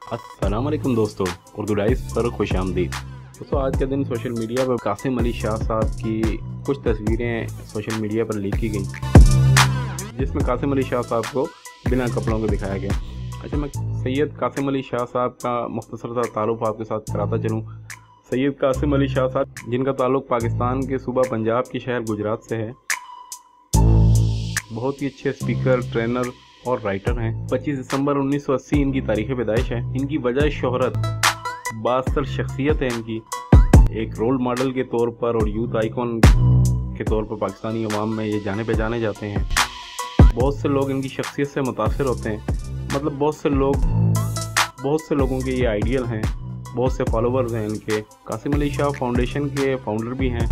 अस्सलाम वालेकुम दोस्तों, उर्दू डाइस पर खुश आमदीद। दोस्तों, आज के दिन सोशल मीडिया पर कासिम अली शाह साहब की कुछ तस्वीरें सोशल मीडिया पर लीक की गई, जिसमें कासिम अली शाह साहब को बिना कपड़ों के दिखाया गया। अच्छा, मैं सैयद कासिम अली शाह साहब का मुख्तसर सा तारुफ आपके साथ कराता चलूँ। सैयद कासिम अली शाह साहब, जिनका ताल्लुक़ पाकिस्तान के सूबा पंजाब के शहर गुजरात से है, बहुत ही अच्छे स्पीकर, ट्रेनर और राइटर हैं। 25 दिसंबर 1980 इनकी तारीख़ पैदाइश है। इनकी वजह शोहरत, बासर शख्सियत है इनकी। एक रोल मॉडल के तौर पर और यूथ आइकॉन के तौर पर पाकिस्तानी अवाम में ये जाने पहचाने जाते हैं। बहुत से लोग इनकी शख्सियत से मुतासिर होते हैं। मतलब बहुत से लोगों के ये आइडियल हैं, बहुत से फॉलोवर्स हैं इनके। कासिम अली शाह फाउंडेशन के फाउंडर भी हैं।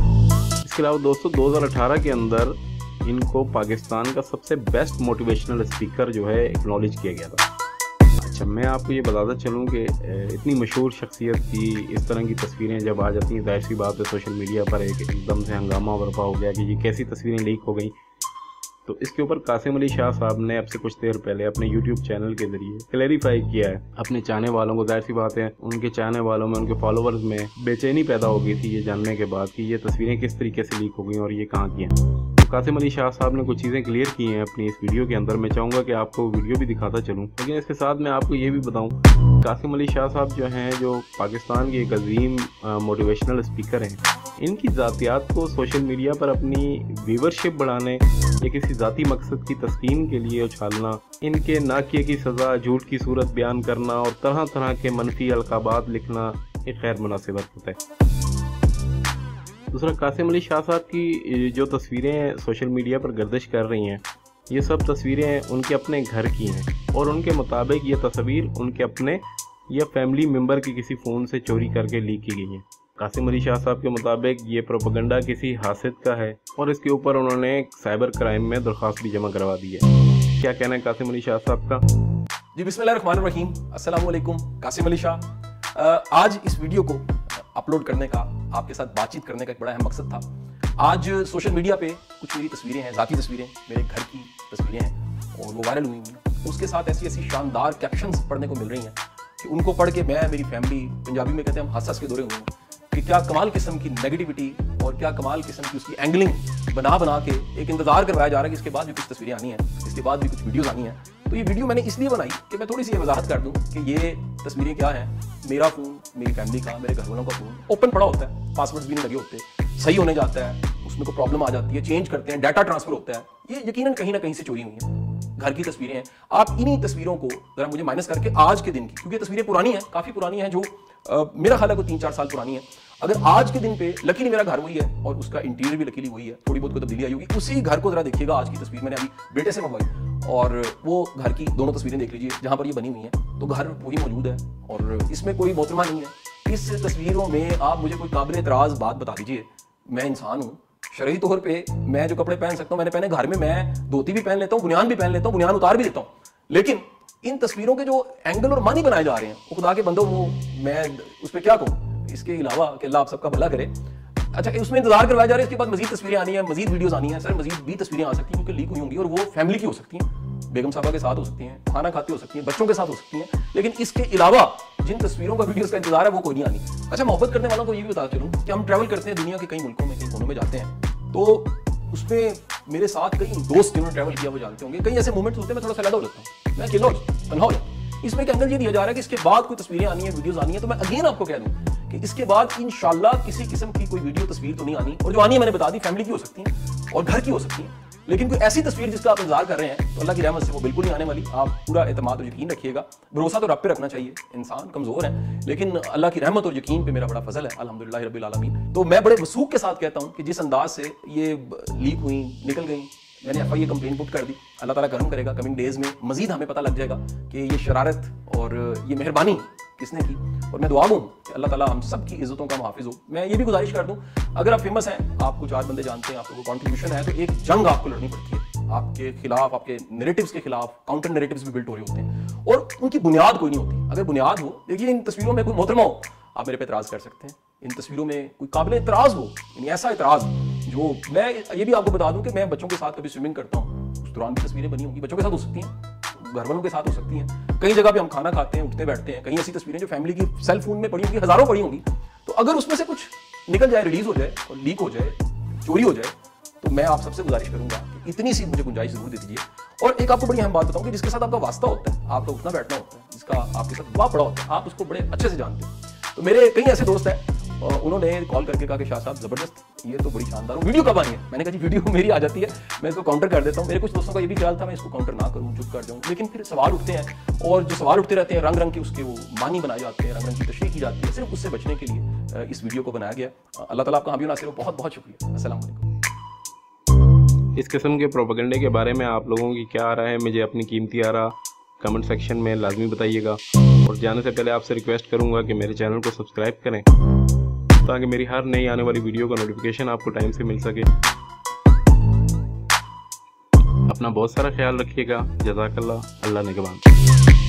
इसके अलावा दोस्तों, 2018 के अंदर इनको पाकिस्तान का सबसे बेस्ट मोटिवेशनल स्पीकर जो है एक्नॉलेज किया गया था। अच्छा, मैं आपको ये बताता चलूँ कि इतनी मशहूर शख्सियत की इस तरह की तस्वीरें जब आ जाती हैं, जाहिर सी बात है सोशल मीडिया पर एकदम से हंगामा बर्पा हो गया कि ये कैसी तस्वीरें लीक हो गई। तो इसके ऊपर कासिम अली शाह साहब ने अब से कुछ देर पहले अपने यूट्यूब चैनल के ज़रिए क्लैरिफाई किया है अपने चाहने वालों को। जाहिर सी बात है उनके चाहने वालों में, उनके फॉलोवर्स में बेचैनी पैदा हो गई थी ये जानने के बाद कि ये तस्वीरें किस तरीके से लीक हो गई और ये कहाँ की हैं। कासिम अली शाह साहब ने कुछ चीज़ें क्लियर की हैं अपनी इस वीडियो के अंदर। मैं चाहूँगा कि आपको वीडियो भी दिखाता चलूँ, लेकिन इसके साथ मैं आपको ये भी बताऊँ, कासिम अली शाह साहब जो हैं, जो पाकिस्तान के एक अजीम मोटिवेशनल स्पीकर हैं, इनकी ज़ातियात को सोशल मीडिया पर अपनी व्यूवरशिप बढ़ाने या किसी ज़ाती मकसद की तस्कीन के लिए उछालना, इनके ना किए की सज़ा, झूठ की सूरत बयान करना और तरह तरह के मनफी अलकाबात लिखना एक गैर मुनासिब होता है। दूसरा, कासिम अली शाह साहब की जो तस्वीरें सोशल मीडिया पर गर्दिश कर रही हैं, ये सब तस्वीरें उनके अपने घर की हैं और उनके मुताबिक ये तस्वीर उनके अपने या फैमिली मेम्बर के किसी फ़ोन से चोरी करके लीक की गई हैं। कासिम अली शाह साहब के मुताबिक ये प्रोपेगेंडा किसी हासिद का है और इसके ऊपर उन्होंने साइबर क्राइम में दरख्वास्त भी जमा करवा दी है। क्या कहना है कासिम अली शाह साहब का? जी, बिस्मिल्लाहिर्रहमानिर्रहीम। अस्सलाम वालेकुम। कासिम अली शाह, आज इस वीडियो को अपलोड करने का, आपके साथ बातचीत करने का एक बड़ा अहम मकसद था। आज सोशल मीडिया पे कुछ मेरी तस्वीरें हैं, ज़ाती तस्वीरें, मेरे घर की तस्वीरें हैं और वो वायरल हुई हैं। उसके साथ ऐसी ऐसी शानदार कैप्शंस पढ़ने को मिल रही हैं कि उनको पढ़ के मैं, मेरी फैमिली, पंजाबी में कहते हैं हम हंस हंस के दौरे हुए हैं कि क्या कमाल किस्म की नेगेटिविटी और क्या कमाल किस्म की उसकी एंगलिंग बना के एक इंतजार करवाया जा रहा है कि इसके बाद भी कुछ तस्वीरें आनी हैं, इसके बाद भी कुछ वीडियोस आनी हैं। तो ये वीडियो मैंने इसलिए बनाई कि मैं थोड़ी सी वजाहत कर दूं कि ये तस्वीरें क्या हैं। मेरा फ़ोन, मेरी फैमिली का, मेरे घर वालों का फ़ोन ओपन पड़ा होता है, पासवर्ड्स भी नहीं लगे होते, सही होने जाता है, उसमें कोई प्रॉब्लम आ जाती है, चेंज करते हैं, डाटा ट्रांसफर होता है, ये यकीनन कहीं ना कहीं से चोरी हुई है। घर की तस्वीरें हैं। आप इन्हीं तस्वीरों को जरा मुझे माइनस करके आज के दिन की, क्योंकि ये तस्वीरें पुरानी हैं, काफ़ी पुरानी हैं, जो मेरा ख्याल है कोई 3-4 साल पुरानी है। अगर आज के दिन पे लकीली मेरा घर वही है और उसका इंटीरियर भी लकीली वही है, थोड़ी बहुत कोई तब्दीली आई होगी, उसी घर को जरा देखिएगा। आज की तस्वीर मैंने अभी बेटे से मंगवाई और वो घर की दोनों तस्वीरें देख लीजिए जहां पर ये बनी हुई हैं, तो घर वही मौजूद है और इसमें कोई मोहतरमा नहीं है। इस तस्वीरों में आप मुझे कोई काबिल एतराज़ बात बता दीजिए। मैं इंसान हूँ, शरई तौर पे मैं जो कपड़े पहन सकता हूँ मैंने पहने। घर में मैं धोती भी पहन लेता हूँ, बुनियान भी पहन लेता हूँ, बुनियान उतार भी देता हूँ, लेकिन इन तस्वीरों के जो एंगल और मानी बनाए जा रहे हैं, वो खुदा के बंदों, वो मैं उस पर क्या कहूँ इसके अलावा कि अल्लाह आप सबका भला करे। अच्छा, उसमें इंतजार करवाया जा रहा है, इसके बाद मजीद तस्वीरें आनी है, मजीद वीडियोस आनी है। सर, मजीद भी तस्वीरें आ सकती हैं क्योंकि लीक हुई होंगी और वो फैमिली की हो सकती हैं, बेगम साहबा के साथ हो सकती हैं, खाना खाती हो सकती हैं, बच्चों के साथ हो सकती हैं, लेकिन इसके अलावा जिन तस्वीरों का वीडियोस का इंतजार है वो कोई नहीं आनी। अच्छा, मोहब्बत करने वालों को ये भी बता चलूँ कि हम ट्रैवल करते हैं दुनिया के कई मुल्कों में, कई कोनों में जाते हैं, तो उसमें मेरे साथ कई दोस्त जिन्होंने ट्रैवल किया वो जानते होंगे, कई ऐसे मोमेंट्स होते हैं मैं थोड़ा सा अलग हो जाता हूँ, मैं अकेला तन्हा हो जाता हूँ। इसमें क्या एंगल ये दिया जा रहा है कि इसके बाद कोई तस्वीरें आनी है, वीडियोस आनी है, तो मैं अगेन आपको कह दूं कि इसके बाद इंशाल्लाह किसी किस्म की कोई वीडियो तस्वीर तो नहीं आनी, और जो आनी है मैंने बता दी, फैमिली की हो सकती है और घर की हो सकती है, लेकिन कोई ऐसी तस्वीर जिसका आप इंतजार कर रहे हैं तो अल्लाह की रहमत से वो बिल्कुल नहीं आने वाली। आप पूरा एतमाद और यकीन रखिएगा। भरोसा तो रब पे रखना चाहिए, इंसान कमजोर है, लेकिन अल्लाह की रहमत और यकीन पे मेरा बड़ा फजल है, अल्हम्दुलिल्लाह रब्बिल आलमीन। तो मैं बड़े वसूख के साथ कहता हूँ कि जिस अंदाज से ये लीक हुई, निकल गई, मैंने FIA कंप्लेंट पुट कर दी, अल्लाह ताला करम करेगा, कमिंग डेज में मजीद हमें पता लग जाएगा कि ये शरारत और ये मेहरबानी किसने की। और मैं दुआ दूँ कि अल्लाह ताला हम सब की इज्जतों का मुहाफिज हो। मैं ये भी गुजारिश कर दूँ, अगर आप फेमस हैं, आपको 4 बंदे जानते हैं, आपको कोई कॉन्ट्रीब्यूशन है, तो एक जंग आपको लड़नी पड़ती है आपके खिलाफ, आपके नैरेटिव्स के खिलाफ। काउंटर नैरेटिव्स भी बिल्ट हो रहे होते हैं और उनकी बुनियाद कोई नहीं होती। अगर बुनियाद हो, देखिए इन तस्वीरों में कोई मोहतरमा हो, आप मेरे पे एतराज़ कर सकते हैं। इन तस्वीरों में कोई काबिल एतराज़ हो, यानी ऐसा एतराज़ जो, मैं ये भी आपको बता दूं कि मैं बच्चों के साथ कभी स्विमिंग करता हूँ, उस दौरान भी तस्वीरें बनी होंगी, बच्चों के साथ हो सकती हैं, घर वालों के साथ हो सकती हैं, कई जगह पे हम खाना खाते हैं, उठते बैठते हैं, कहीं ऐसी तस्वीरें जो फैमिली की सेल फोन में पड़ी होंगी, हजारों पड़ी होंगी। तो अगर उसमें से कुछ निकल जाए, रिलीज हो जाए और लीक हो जाए, चोरी हो जाए, तो मैं आप सबसे गुजारिश करूंगा कि इतनी सी मुझे गुंजाइश जरूर दे दीजिए। और एक आपको बड़ी अहम बात बताऊं कि जिसके साथ आपका वास्ता होता है, आपका उठना बैठना होता है, जिसका आपके साथ वाह पड़ा होता है, आप उसको बड़े अच्छे से जानते हैं। तो मेरे कई ऐसे दोस्त हैं, उन्होंने कॉल करके कहा कि शाह साहब जबरदस्त, ये तो बड़ी शानदार, वीडियो कब आनी है? मैंने कहा जी वीडियो मेरी आ जाती है, मैं इसको काउंटर कर देता हूँ। मेरे कुछ दोस्तों का ये भी ख्याल था मैं इसको काउंटर ना करूँ, चुप कर जाऊँ, लेकिन फिर सवाल उठते हैं, और जो सवाल उठते रहते हैं रंग रंग के उसके वो मानी बनाए जाते हैं, रंग रंग की तशरीह की जाती है। सिर्फ उससे बचने के लिए इस वीडियो को बनाया गया। अल्लाह ताला आपका हामी नासिर हो, बहुत बहुत शुक्रिया। अस्सलाम वालेकुम। इस किस्म के प्रोपेगेंडे के बारे में आप लोगों की क्या आ रहा है, मुझे अपनी कीमती आरा कमेंट सेक्शन में लाजमी बताइएगा। और जाने से पहले आपसे रिक्वेस्ट करूंगा कि मेरे चैनल को सब्सक्राइब करें ताकि मेरी हर नई आने वाली वीडियो का नोटिफिकेशन आपको टाइम से मिल सके। अपना बहुत सारा ख्याल रखिएगा। जज़ाकल्लाह। अल्लाह निगहबान।